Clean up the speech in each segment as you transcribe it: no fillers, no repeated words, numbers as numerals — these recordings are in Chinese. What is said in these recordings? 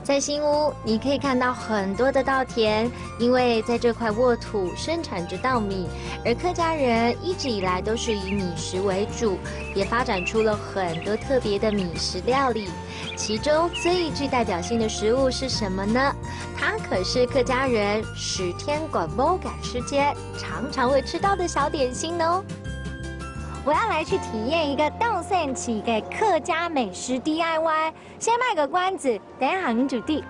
在新屋，你可以看到很多的稻田，因为在这块沃土生产着稻米，而客家人一直以来都是以米食为主，也发展出了很多特别的米食料理。其中最具代表性的食物是什么呢？它可是客家人10天广播赶时间常常会吃到的小点心哦。我要来去体验一个动线起给客家美食 DIY， 先卖个关子，等一下您主地。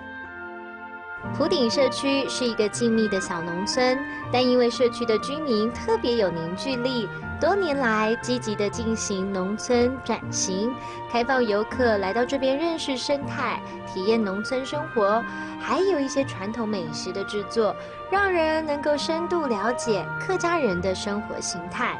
埔顶社区是一个静谧的小农村，但因为社区的居民特别有凝聚力，多年来积极地进行农村转型，开放游客来到这边认识生态，体验农村生活，还有一些传统美食的制作，让人能够深度了解客家人的生活形态。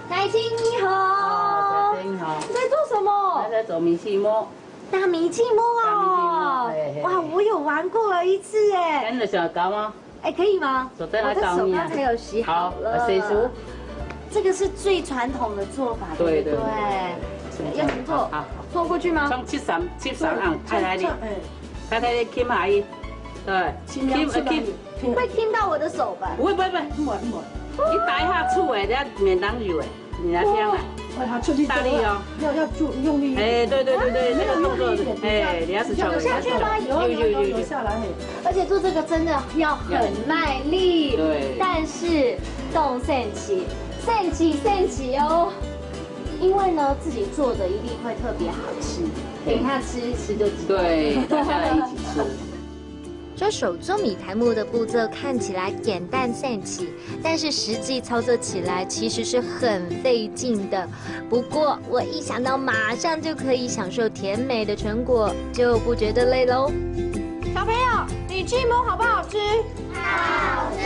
奶青你好，你好，你在做什么？在做米气馍。打米气馍哦！哇，我有玩过了一次哎。真的想搞吗？哎，可以吗？手在搞手刚才有洗好了。谁熟？这个是最传统的做法，对不对？要怎么做？好，坐过去吗？从切上太太的牵下去，对，牵会听到我的手吧？不会，你打一下醋哎，等下免当油哎，你来听啊。大力哦，要用力。哎，对，那个动作，哎，你要是有下去吗？有下来。而且做这个真的要很卖力，对。但是动肾起哦，因为呢自己做的一定会特别好吃，等一下吃一吃就知道。对，大家来一起吃。这手做米苔目的步骤看起来简单散起，但是实际操作起来其实是很费劲的。不过我一想到马上就可以享受甜美的成果，就不觉得累喽。小朋友，你气馍好不好吃？好吃。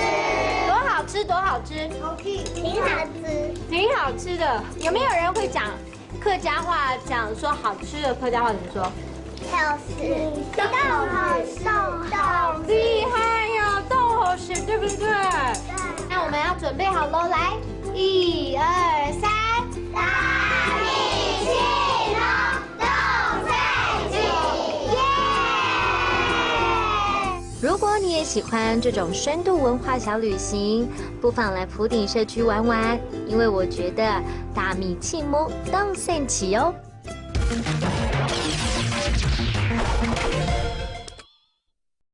多好吃？挺好吃的。有没有人会讲客家话？讲说好吃的客家话怎么说？厉害呀，豆好食，对不对？那我们要准备好喽，来，1、2、3，大米气馍动身起，耶！如果你也喜欢这种深度文化小旅行，不妨来埔顶社区玩玩，因为我觉得大米气馍动身起哦。